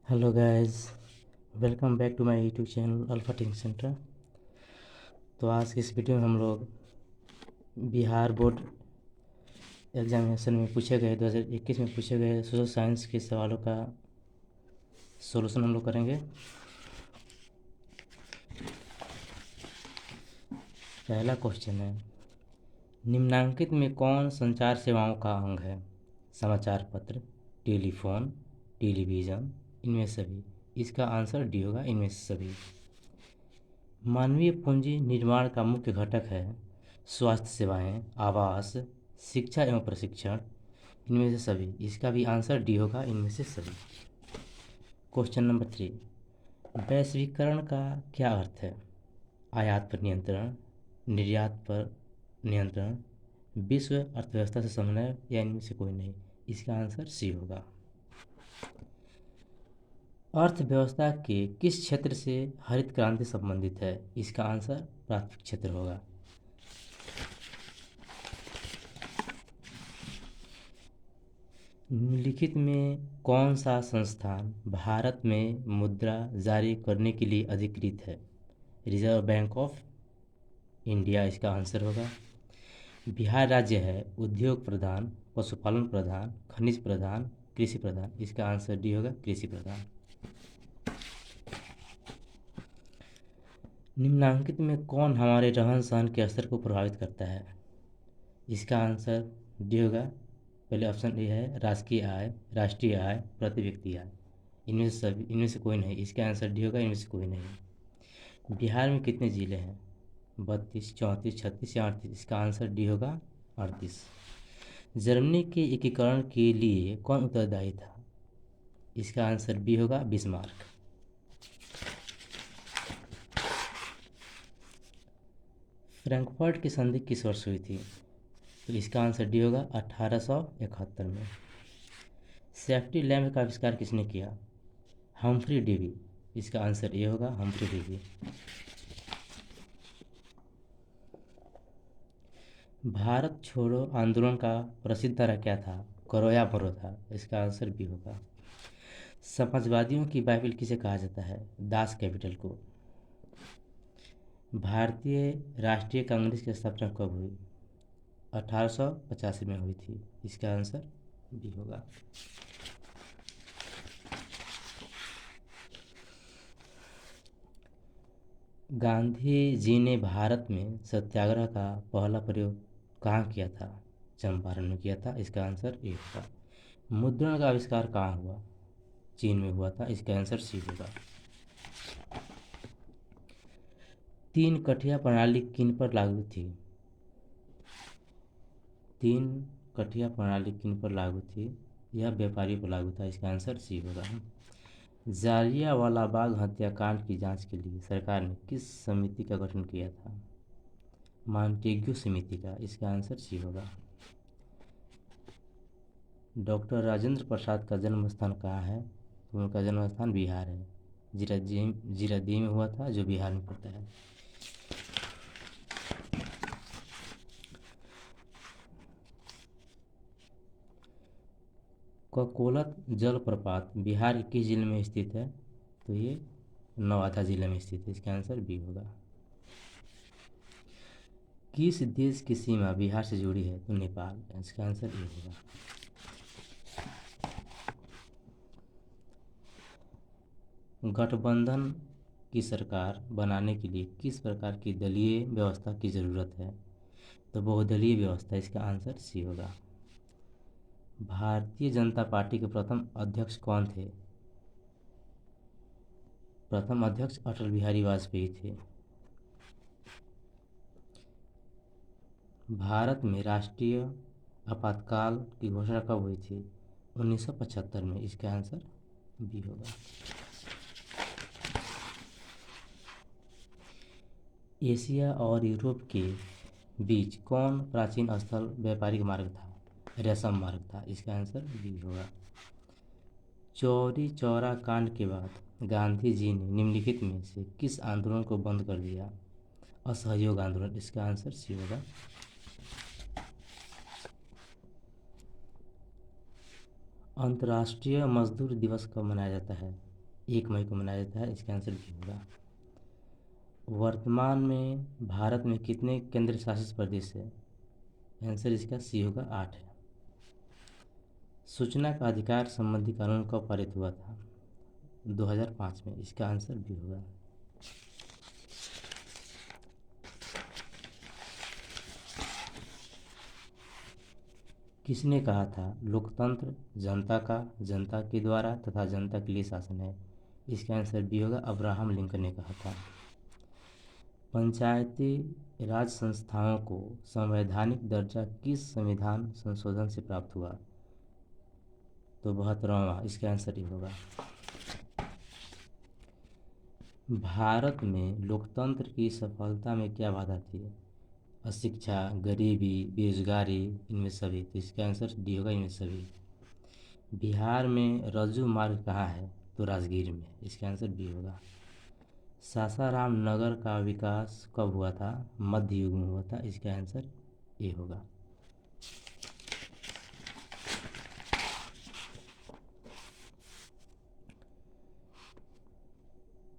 Hello guys, welcome back to my YouTube channel alpha teaching centre. तो आज की इस वीडियो में हम लोग बिहार बोर्ड एग्जामिनेशन में पूछे गए 2021 में पूछे गए सोशल साइंस के सवालों का सॉल्यूशन हम लोग करेंगे। पहला क्वेश्चन है, निम्नांकित में कौन संचार सेवाओं का अंग है? समाचार पत्र, टेलीफोन, टेलीविज़न, इनमें सभी। इसका आंसर डी होगा, इनमें से सभी। मानवीय पूंजी निर्माण का मुख्य घटक है स्वास्थ्य सेवाएं, आवास, शिक्षा एवं प्रशिक्षण, इनमें से सभी। इसका भी आंसर डी होगा, इनमें से सभी। क्वेश्चन नंबर 3, वैश्वीकरण का क्या अर्थ है? आयात पर नियंत्रण, निर्यात पर नियंत्रण, विश्व अर्थव्यवस्था से समन्वय, या इनमें से कोई नहीं। इसका आंसर सी होगा। अर्थव्यवस्था के किस क्षेत्र से हरित क्रांति संबंधित है? इसका आंसर प्राथमिक क्षेत्र होगा। निम्नलिखित में कौन सा संस्थान भारत में मुद्रा जारी करने के लिए अधिकृत है? रिजर्व बैंक ऑफ इंडिया इसका आंसर होगा। बिहार राज्य है उद्योग प्रधान, पशुपालन प्रधान, खनिज प्रधान, कृषि प्रधान। इसका आंसर डी होगा, कृषि प्रधान। निम्नांकित में कौन हमारे रहन सहन के स्तर को प्रभावित करता है? इसका आंसर डी होगा। पहले ऑप्शन ए है राष्ट्रीय आय, प्रति व्यक्ति आय। इनमें से कोई नहीं। इसका आंसर डी होगा, इनमें से कोई नहीं। बिहार में कितने ज़िले हैं? 32, 34, 36 या 38। इसका आंसर डी होगा, 38। जर्मनी के एकीकरण के लिए कौन उत्तरदायी था? इसका आंसर बी होगा, बिस्मार्क। फ्रैंकफर्ट की संधि किस वर्ष हुई थी? तो इसका आंसर डी होगा, 1871 में। सेफ्टी लैम्प का आविष्कार किसने किया? Humphry Davy. इसका आंसर ए होगा, हम्फ्री डेवी। भारत छोड़ो आंदोलन का प्रसिद्ध नारा क्या था? करो या मरो था। इसका आंसर बी होगा। समाजवादियों की बाइबल किसे कहा जाता है? दास कैपिटल को। भारतीय राष्ट्रीय कांग्रेस की स्थापना कब हुई? 1885 में हुई थी। इसका आंसर बी होगा। गांधी जी ने भारत में सत्याग्रह का पहला प्रयोग कहाँ किया था? चंपारण में किया था। इसका आंसर ए होगा। मुद्रण का आविष्कार कहाँ हुआ? चीन में हुआ था। इसका आंसर सी होगा। तीन कठिया प्रणाली किन पर लागू थी? तीन कठिया प्रणाली किन पर लागू थी? यह व्यापारी पर लागू था। इसका आंसर सी होगा। जालियांवाला बाग हत्याकांड की जांच के लिए सरकार ने किस समिति का गठन किया था? मॉन्टेग्यू समिति का। इसका आंसर सी होगा। डॉक्टर राजेंद्र प्रसाद का जन्म स्थान कहाँ है? तो उनका जन्म स्थान बिहार है। जीरादेई में हुआ था, जो बिहार में पड़ता है। ककोलत जलप्रपात बिहार के किस जिले में स्थित है? तो ये नवादा जिले में स्थित है। इसका आंसर बी होगा। किस देश की सीमा बिहार से जुड़ी है? तो नेपाल। इसका आंसर ए होगा। गठबंधन की सरकार बनाने के लिए किस प्रकार की दलीय व्यवस्था की जरूरत है? तो बहुदलीय व्यवस्था। इसका आंसर सी होगा। भारतीय जनता पार्टी के प्रथम अध्यक्ष कौन थे? प्रथम अध्यक्ष अटल बिहारी वाजपेयी थे। भारत में राष्ट्रीय आपातकाल की घोषणा कब हुई थी? 1975 में। इसका आंसर बी होगा। एशिया और यूरोप के बीच कौन प्राचीन स्थल व्यापारिक मार्ग था? रेशम मार्ग था। इसका आंसर बी होगा। चौरी चौरा कांड के बाद गांधी जी ने निम्नलिखित में से किस आंदोलन को बंद कर दिया? असहयोग आंदोलन। इसका आंसर सी होगा। अंतर्राष्ट्रीय मजदूर दिवस कब मनाया जाता है? 1 मई को मनाया जाता है, इसका आंसर बी होगा। वर्तमान में भारत में कितने केंद्र शासित प्रदेश है? आंसर इसका सी होगा, 8 है। सूचना का अधिकार संबंधी कानून कब पारित हुआ था? 2005 में, इसका आंसर बी होगा। किसने कहा था लोकतंत्र जनता का, जनता के द्वारा तथा जनता के लिए शासन है? इसका आंसर बी होगा, अब्राहम लिंकन ने कहा था। पंचायती राज संस्थाओं को संवैधानिक दर्जा किस संविधान संशोधन से प्राप्त हुआ? तो 72वां, इसका आंसर ही होगा। भारत में लोकतंत्र की सफलता में क्या बाधा थी? अशिक्षा, गरीबी, बेरोजगारी, इनमें सभी। तो इसका आंसर डी होगा, इनमें सभी। बिहार में रज्जू मार्ग कहाँ है? तो राजगीर में, इसका आंसर बी होगा। सासाराम नगर का विकास कब हुआ था? मध्य युग में हुआ था, इसका आंसर ए होगा।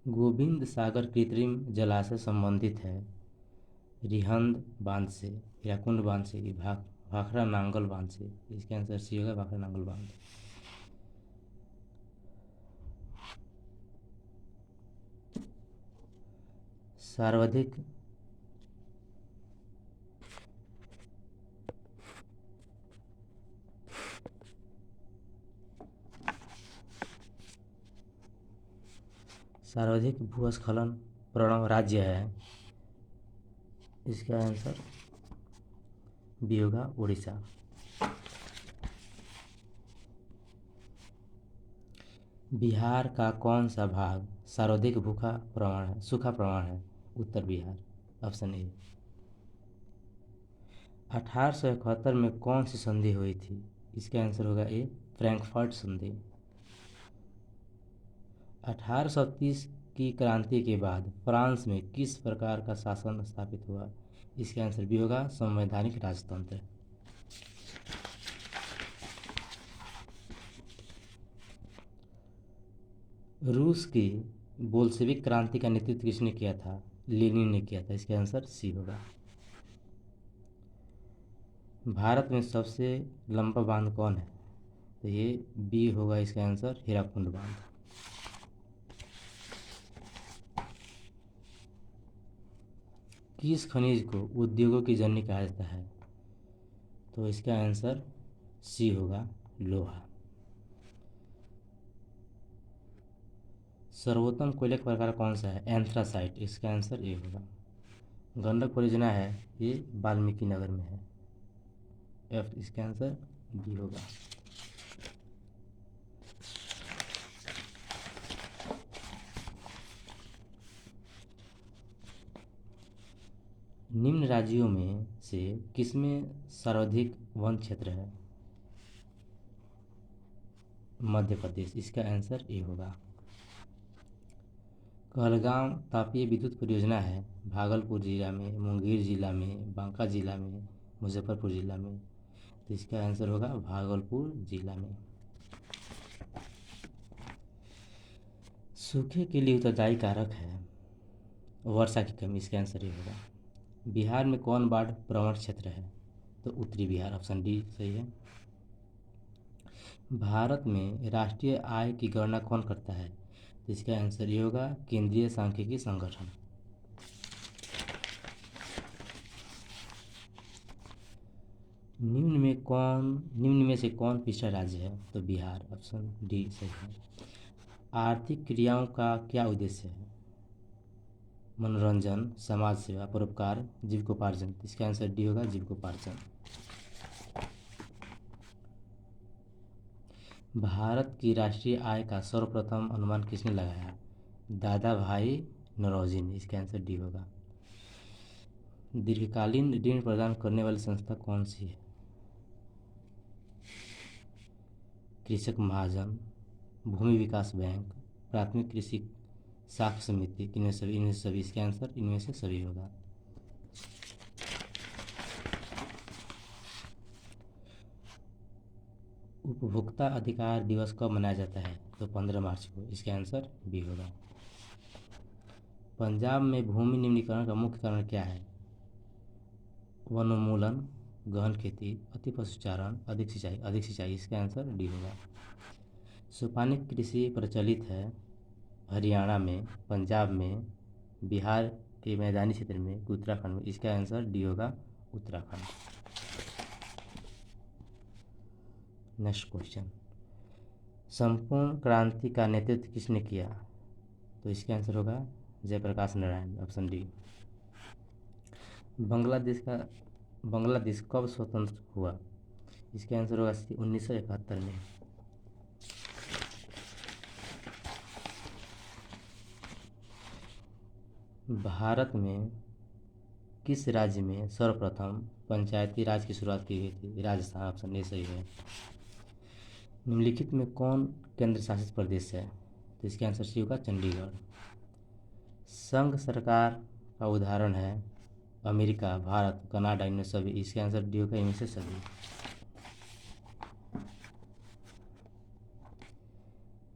गोविंद सागर कृत्रिम जलाशय संबंधित है रिहंद बांध से, हीराकुंड बांध से, भाखड़ा नांगल बांध से? इसका आंसर सी होगा, भाखड़ा नांगल बांध। सर्वाधिक सर्वाधिक भूस्खलन प्रवण राज्य है? इसका आंसर बी होगा, उड़ीसा। बिहार का कौन सा भाग सर्वाधिक सूखा प्रवण है? उत्तर बिहार, ऑप्शन ए। 1871 में कौन सी संधि हुई थी? इसका आंसर होगा ए, फ्रैंकफर्ट संधि। 1830 की क्रांति के बाद फ्रांस में किस प्रकार का शासन स्थापित हुआ? इसका आंसर भी होगा, संवैधानिक राजतंत्र। रूस की बोल्शेविक क्रांति का नेतृत्व किसने किया था? लेनिन ने किया था, इसका आंसर सी होगा। भारत में सबसे लंबा बांध कौन है? तो ये बी होगा, इसका आंसर हीराकुंड बांध। किस खनिज को उद्योगों की जननी कहा जाता है? तो इसका आंसर सी होगा, लोहा। सर्वोत्तम कोयले का प्रकार कौन सा है? एंथ्रासाइट, इसका आंसर ए होगा। गंडक परियोजना है, ये वाल्मीकि नगर में है, एफ, इसका आंसर बी होगा। निम्न राज्यों में से किसमें सर्वाधिक वन क्षेत्र है? मध्य प्रदेश, इसका आंसर ए होगा। कहलगांव तापीय विद्युत परियोजना है भागलपुर जिला में, मुंगेर जिला में, बांका जिला में, मुजफ्फरपुर जिला में? तो इसका आंसर होगा भागलपुर जिला में। सूखे के लिए उत्तरदायी कारक है वर्षा की कमी, इसका आंसर ये होगा। बिहार में कौन बाढ़ प्रवण क्षेत्र है? तो उत्तरी बिहार, ऑप्शन डी सही है। भारत में राष्ट्रीय आय की गणना कौन करता है? तो इसका आंसर ये होगा, केंद्रीय सांख्यिकी संगठन। निम्न में से कौन पिछड़ा राज्य है? तो बिहार, ऑप्शन डी सही है। आर्थिक क्रियाओं का क्या उद्देश्य है? मनोरंजन, समाज सेवा, परोपकार, जीविकोपार्जन? इसका आंसर डी होगा, जीविकोपार्जन। भारत की राष्ट्रीय आय का सर्वप्रथम अनुमान किसने लगाया? दादा भाई नौरोजी ने, इसका आंसर डी होगा। दीर्घकालीन ऋण प्रदान करने वाली संस्था कौन सी है? कृषक महाजन, भूमि विकास बैंक, प्राथमिक कृषि साख समिति, इनमें से सभी। इसका आंसर इनमें से सभी होगा। उपभोक्ता अधिकार दिवस कब मनाया जाता है? तो 15 मार्च को। इसका आंसर बी होगा। पंजाब में भूमि निम्नीकरण का मुख्य कारण क्या है? वनोन्मूलन, गहन खेती, अति पशुचारण, अधिक सिंचाई। इसका आंसर डी होगा। सोपानिक कृषि प्रचलित है हरियाणा में, पंजाब में, बिहार के मैदानी क्षेत्र में, उत्तराखंड में। इसका आंसर डी होगा, उत्तराखंड। नेक्स्ट क्वेश्चन, संपूर्ण क्रांति का नेतृत्व किसने किया? तो इसका आंसर होगा जयप्रकाश नारायण, ऑप्शन डी। बांग्लादेश कब स्वतंत्र हुआ? इसका आंसर होगा 1971 में। भारत में किस राज्य में सर्वप्रथम पंचायती राज की शुरुआत की गई थी? राजस्थान, ऑप्शन ए सही है। निम्नलिखित में कौन केंद्र शासित प्रदेश है? तो इसका आंसर सी होगा, चंडीगढ़। संघ सरकार का उदाहरण है अमेरिका, भारत, कनाडा, इनमें सभी। इसका आंसर डी होगा, इनमें से सभी।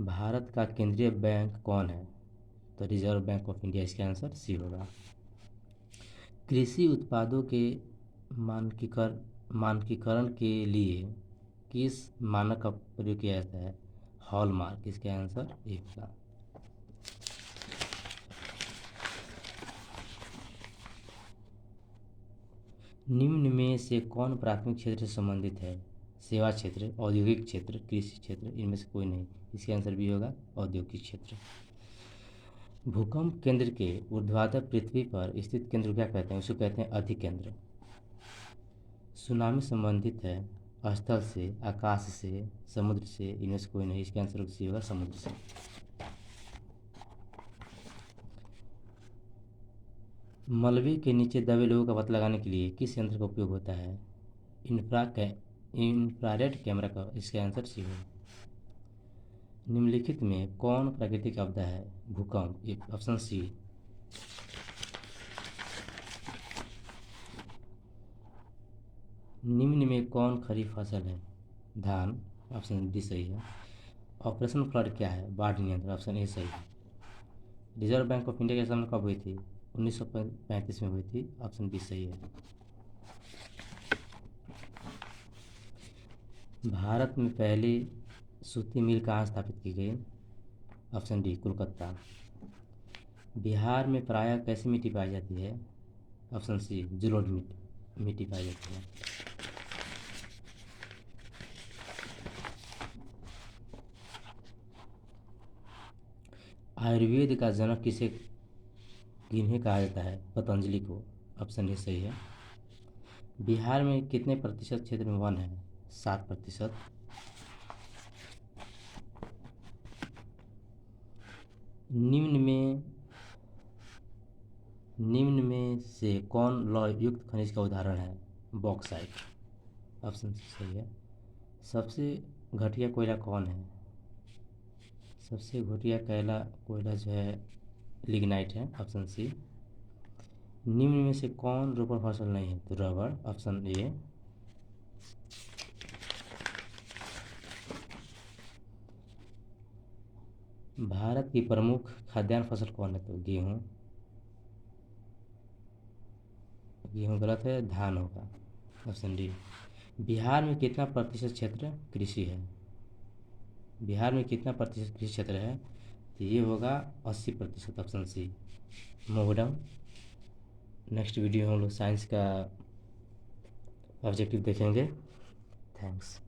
भारत का केंद्रीय बैंक कौन है? तो रिजर्व बैंक ऑफ इंडिया। इसका आंसर सी होगा। कृषि उत्पादों के मानकीकरण के लिए किस मानक का प्रयोग किया जाता है? हॉलमार्क। इसका आंसर ए होगा। निम्न में से कौन प्राथमिक क्षेत्र से संबंधित है? सेवा क्षेत्र, औद्योगिक क्षेत्र, कृषि क्षेत्र। इनमें से कोई नहीं। इसका आंसर भी होगा, औद्योगिक क्षेत्र। भूकंप केंद्र के ऊर्ध्वाधर पृथ्वी पर स्थित केंद्र को क्या कहते हैं? उसको कहते हैं अधिकेंद्र। सुनामी संबंधित है स्थल से, आकाश से, समुद्र से। इनमें से कोई नहीं। इसका आंसर सी होगा, समुद्र से। मलबे के नीचे दबे लोगों का पता लगाने के लिए किस यंत्र का उपयोग होता है? इंफ्रारेड कैमरा का। इसका आंसर सी होगा। निम्नलिखित में कौन प्राकृतिक आपदा है? भूकंप, ऑप्शन सी। निम्न में कौन खरीफ फसल है? धान, ऑप्शन डी सही है। ऑपरेशन फ्लड क्या है? बाढ़ नियंत्रण, ऑप्शन ए सही है। रिजर्व बैंक ऑफ इंडिया की स्थापना कब हुई थी? 1935 में हुई थी, ऑप्शन बी सही है। भारत में पहली सूती मिल कहाँ स्थापित की गई? Option D, Kolkata. बिहार में प्रायः कैसी मिट्टी पाई जाती है? ऑप्शन सी, जलोढ़ मिट्टी पाई जाती है। आयुर्वेद का जनक किन्हें कहा जाता है? पतंजलि को, ऑप्शन ए सही है। बिहार में कितने प्रतिशत क्षेत्र में वन है? 7%। निम्न में से कौन लौह युक्त खनिज का उदाहरण है? बॉक्साइट, ऑप्शन सही है। सबसे घटिया कोयला कौन है? सबसे घटिया कोयला जो है लिग्नाइट है, ऑप्शन सी। निम्न में से कौन रोपण फसल नहीं है? तो रबड़, ऑप्शन ए। भारत की प्रमुख खाद्यान्न फसल कौन है? तो गेहूँ गलत है, धान होगा, ऑप्शन डी। बिहार में कितना प्रतिशत क्षेत्र कृषि है? बिहार में कितना प्रतिशत कृषि क्षेत्र है? तो ये होगा 80%, ऑप्शन सी, मोहडम। नेक्स्ट वीडियो हम लोग साइंस का ऑब्जेक्टिव देखेंगे। थैंक्स।